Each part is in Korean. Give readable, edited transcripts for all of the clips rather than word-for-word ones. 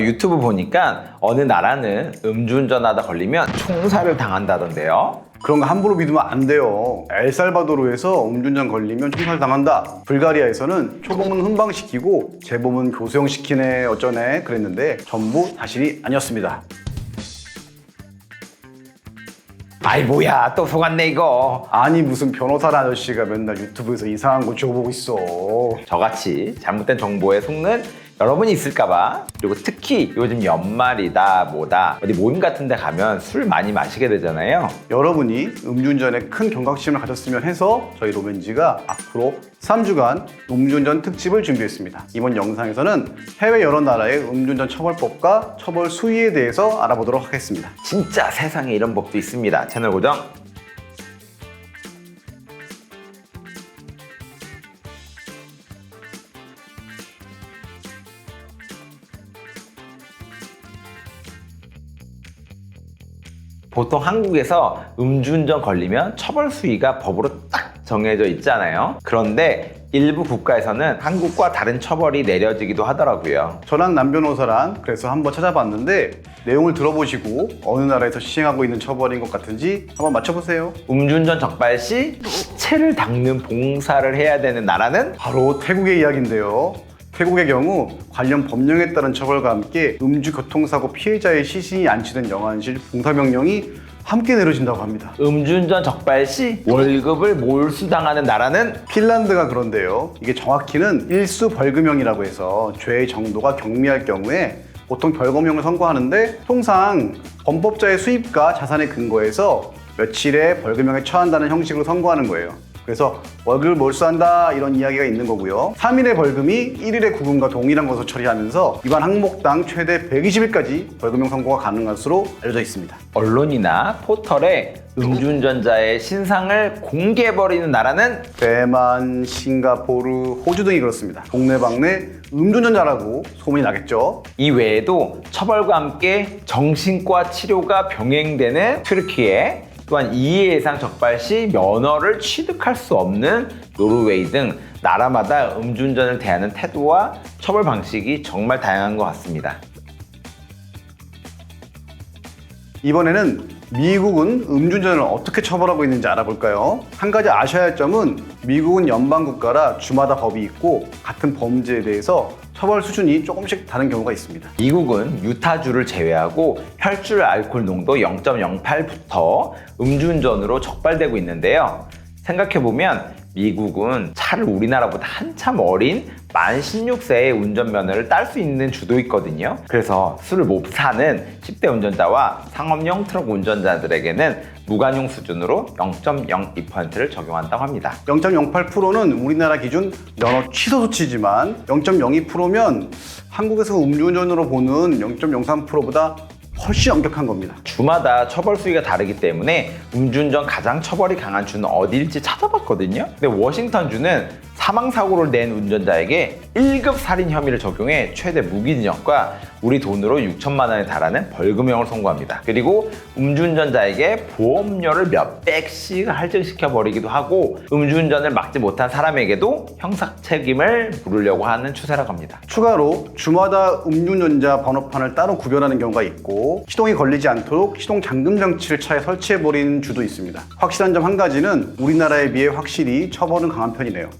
유튜브 보니까 어느 나라는 음주운전하다 걸리면 총살을 당한다던데요. 그런 거 함부로 믿으면 안 돼요. 엘살바도르에서 음주운전 걸리면 총살 당한다. 불가리아에서는 초범은 훈방시키고 재범은 교수형시키네 어쩌네 그랬는데 전부 사실이 아니었습니다. 아이 뭐야 또 속았네 이거. 아니 무슨 변호사라 아저씨가 맨날 유튜브에서 이상한 거 줘보고 있어. 저같이 잘못된 정보에 속는 여러분이 있을까봐. 그리고 특히 요즘 연말이다 뭐다 어디 모임 같은 데 가면 술 많이 마시게 되잖아요. 여러분이 음주운전에 큰 경각심을 가졌으면 해서 저희 로맨지가 앞으로 3주간 음주운전 특집을 준비했습니다. 이번 영상에서는 해외 여러 나라의 음주운전 처벌법과 처벌 수위에 대해서 알아보도록 하겠습니다. 진짜 세상에 이런 법도 있습니다. 채널 고정. 보통 한국에서 음주운전 걸리면 처벌 수위가 법으로 딱 정해져 있잖아요. 그런데 일부 국가에서는 한국과 다른 처벌이 내려지기도 하더라고요. 저랑 남 변호사랑 그래서 한번 찾아봤는데 내용을 들어보시고 어느 나라에서 시행하고 있는 처벌인 것 같은지 한번 맞춰보세요. 음주운전 적발 시 시체를 닦는 봉사를 해야 되는 나라는 바로 태국의 이야기인데요. 태국의 경우 관련 법령에 따른 처벌과 함께 음주교통사고 피해자의 시신이 안치된 영안실 봉사명령이 함께 내려진다고 합니다. 음주운전 적발 시 월급을 몰수당하는 나라는 핀란드가 그런데요. 이게 정확히는 일수 벌금형이라고 해서 죄의 정도가 경미할 경우에 보통 벌금형을 선고하는데 통상 범법자의 수입과 자산에 근거해서 며칠의 벌금형에 처한다는 형식으로 선고하는 거예요. 그래서 월급을 몰수한다 이런 이야기가 있는 거고요. 3일의 벌금이 1일의 구금과 동일한 것으로 처리하면서 위반 항목당 최대 120일까지 벌금형 선고가 가능한 것으로 알려져 있습니다. 언론이나 포털에 음주운전자의 신상을 공개해버리는 나라는 대만, 싱가포르, 호주 등이 그렇습니다. 동네방네 음주운전자라고 소문이 나겠죠. 이 외에도 처벌과 함께 정신과 치료가 병행되는 튀르키예, 또한 2회 이상 적발 시 면허를 취득할 수 없는 노르웨이 등 나라마다 음주운전을 대하는 태도와 처벌 방식이 정말 다양한 것 같습니다. 이번에는 미국은 음주운전을 어떻게 처벌하고 있는지 알아볼까요? 한 가지 아셔야 할 점은 미국은 연방국가라 주마다 법이 있고 같은 범죄에 대해서 처벌 수준이 조금씩 다른 경우가 있습니다. 미국은 유타주를 제외하고 혈중 알코올 농도 0.08부터 음주운전으로 적발되고 있는데요. 생각해보면 미국은 차를 우리나라보다 한참 어린 만 16세의 운전면허를 딸 수 있는 주도 있거든요. 그래서 술을 못 사는 10대 운전자와 상업용 트럭 운전자들에게는 무관용 수준으로 0.02%를 적용한다고 합니다. 0.08%는 우리나라 기준 면허 취소 수치지만 0.02%면 한국에서 음주운전으로 보는 0.03%보다 훨씬 엄격한 겁니다. 주마다 처벌 수위가 다르기 때문에 음주운전 가장 처벌이 강한 주는 어디일지 찾아봤거든요. 근데 워싱턴주는 사망사고를 낸 운전자에게 1급 살인 혐의를 적용해 최대 무기징역과 우리 돈으로 6천만 원에 달하는 벌금형을 선고합니다. 그리고 음주운전자에게 보험료를 몇백씩 할증시켜버리기도 하고 음주운전을 막지 못한 사람에게도 형사 책임을 물으려고 하는 추세라고 합니다. 추가로 주마다 음주운전자 번호판을 따로 구별하는 경우가 있고 시동이 걸리지 않도록 시동 잠금 장치를 차에 설치해버리는 주도 있습니다. 확실한 점 한 가지는 우리나라에 비해 확실히 처벌은 강한 편이네요.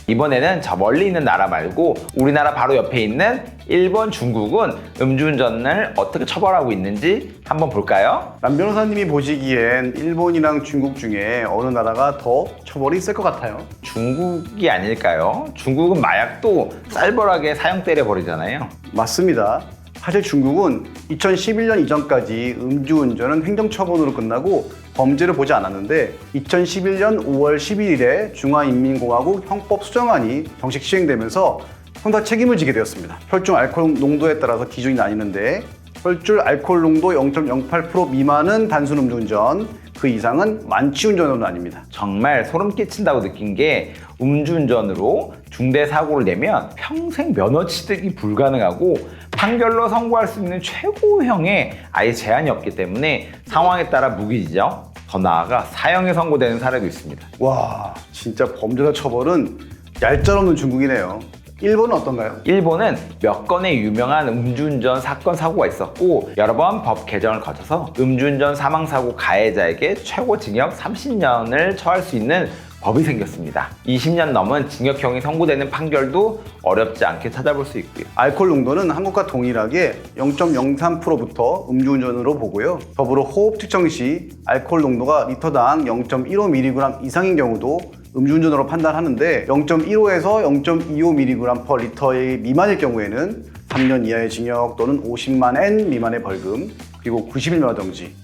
이번에는 저 멀리 있는 나라 말고 우리나라 바로 옆에 있는 일본, 중국은 음주운전을 어떻게 처벌하고 있는지 한번 볼까요? 남 변호사님이 보시기엔 일본이랑 중국 중에 어느 나라가 더 처벌이 셀 것 같아요? 중국이 아닐까요? 중국은 마약도 쌀벌하게 사형 때려버리잖아요. 맞습니다. 사실 중국은 2011년 이전까지 음주운전은 행정처분으로 끝나고 범죄를 보지 않았는데 2011년 5월 11일에 중화인민공화국 형법 수정안이 정식 시행되면서 형사 책임을 지게 되었습니다. 혈중 알코올 농도에 따라서 기준이 나뉘는데 혈중 알코올 농도 0.08% 미만은 단순 음주운전, 그 이상은 만취운전으로 나뉩니다. 정말 소름 끼친다고 느낀 게 음주운전으로 중대 사고를 내면 평생 면허 취득이 불가능하고 판결로 선고할 수 있는 최고형에 아예 제한이 없기 때문에 상황에 따라 무기징역, 더 나아가 사형이 선고되는 사례도 있습니다. 와, 진짜 범죄자 처벌은 얄짤없는 중국이네요. 일본은 어떤가요? 일본은 몇 건의 유명한 음주운전 사건 사고가 있었고 여러 번 법 개정을 거쳐서 음주운전 사망사고 가해자에게 최고 징역 30년을 처할 수 있는 법이 생겼습니다. 20년 넘은 징역형이 선고되는 판결도 어렵지 않게 찾아볼 수 있고요. 알코올 농도는 한국과 동일하게 0.03%부터 음주운전으로 보고요. 더불어 호흡 측정 시 알코올 농도가 리터당 0.15mg 이상인 경우도 음주운전으로 판단하는데 0.15에서 0.25mg/리터의 미만일 경우에는 3년 이하의 징역 또는 50만 엔 미만의 벌금 그리고 90일 면허정지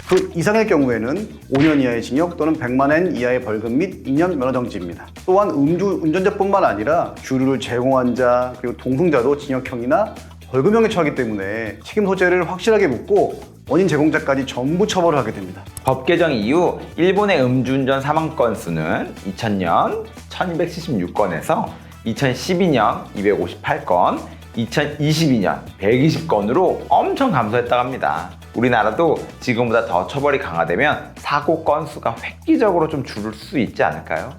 그 이상의 경우에는 5년 이하의 징역 또는 100만 엔 이하의 벌금 및 2년 면허정지입니다. 또한 음주운전자뿐만 아니라 주류를 제공한 자 그리고 동승자도 징역형이나 벌금형에 처하기 때문에 책임 소재를 확실하게 묻고 원인 제공자까지 전부 처벌을 하게 됩니다. 법 개정 이후 일본의 음주운전 사망 건수는 2000년 1276건에서 2012년 258건, 2022년 120건으로 엄청 감소했다고 합니다. 우리나라도 지금보다 더 처벌이 강화되면 사고 건수가 획기적으로 좀 줄을 수 있지 않을까요?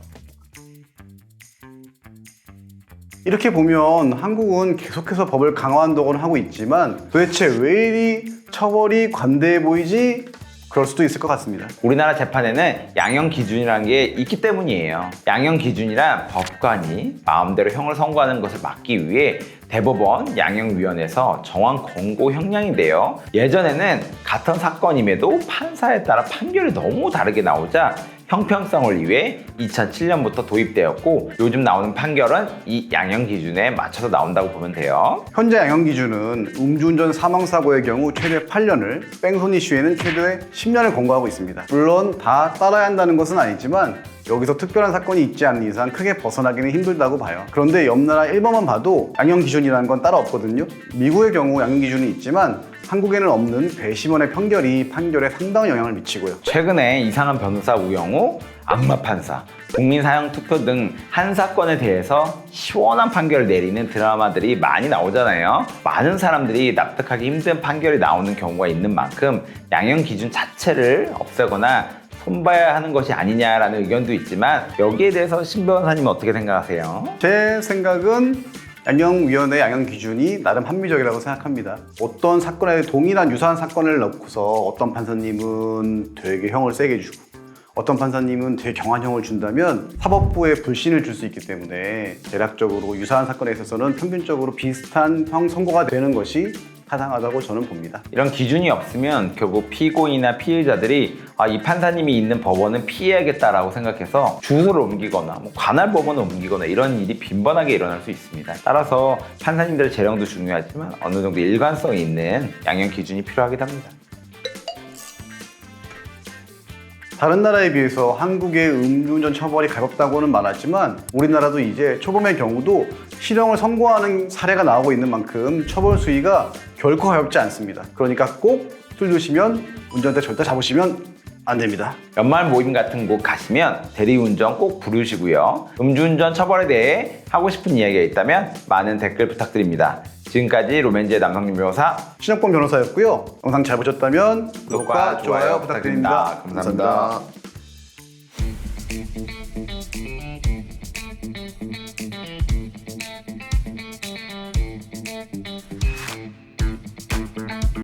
이렇게 보면 한국은 계속해서 법을 강화한다고는 하고 있지만 도대체 왜 이리 처벌이 관대해 보이지? 그럴 수도 있을 것 같습니다. 우리나라 재판에는 양형 기준이라는 게 있기 때문이에요. 양형 기준이란 법관이 마음대로 형을 선고하는 것을 막기 위해 대법원 양형위원회에서 정한 권고 형량인데요. 예전에는 같은 사건임에도 판사에 따라 판결이 너무 다르게 나오자 형평성을 위해 2007년부터 도입되었고 요즘 나오는 판결은 이 양형 기준에 맞춰서 나온다고 보면 돼요. 현재 양형 기준은 음주운전 사망사고의 경우 최대 8년을, 뺑소니 시에는 최대 10년을 권고하고 있습니다. 물론 다 따라야 한다는 것은 아니지만 여기서 특별한 사건이 있지 않는 이상 크게 벗어나기는 힘들다고 봐요. 그런데 옆 나라 일본만 봐도 양형 기준이라는 건 따로 없거든요. 미국의 경우 양형 기준이 있지만 한국에는 없는 배심원의 판결이 판결에 상당한 영향을 미치고요. 최근에 이상한 변호사 우영우, 악마 판사, 국민 사형 투표 등 한 사건에 대해서 시원한 판결을 내리는 드라마들이 많이 나오잖아요. 많은 사람들이 납득하기 힘든 판결이 나오는 경우가 있는 만큼 양형 기준 자체를 없애거나 손봐야 하는 것이 아니냐라는 의견도 있지만 여기에 대해서 신 변호사님은 어떻게 생각하세요? 제 생각은 양형위원회 양형 기준이 나름 합리적이라고 생각합니다. 어떤 사건에 동일한 유사한 사건을 넣고서 어떤 판사님은 되게 형을 세게 주고 어떤 판사님은 되게 경한 형을 준다면 사법부에 불신을 줄 수 있기 때문에 대략적으로 유사한 사건에 있어서는 평균적으로 비슷한 형 선고가 되는 것이 타당하다고 저는 봅니다. 이런 기준이 없으면 결국 피고인이나 피해자들이 이 판사님이 있는 법원은 피해야겠다라고 생각해서 주소를 옮기거나 관할 법원을 옮기거나 이런 일이 빈번하게 일어날 수 있습니다. 따라서 판사님들의 재량도 중요하지만 어느 정도 일관성이 있는 양형 기준이 필요하기도 합니다. 다른 나라에 비해서 한국의 음주운전 처벌이 가볍다고는 말하지만 우리나라도 이제 초범의 경우도 실형을 선고하는 사례가 나오고 있는 만큼 처벌 수위가 결코 가볍지 않습니다. 그러니까 꼭 술 드시면 운전대 절대 잡으시면 안 됩니다. 연말 모임 같은 곳 가시면 대리운전 꼭 부르시고요. 음주운전 처벌에 대해 하고 싶은 이야기가 있다면 많은 댓글 부탁드립니다. 지금까지 로맨즈의 남성민 변호사 신혁범 변호사였고요. 영상 잘 보셨다면 구독과 좋아요 부탁드립니다. 감사합니다.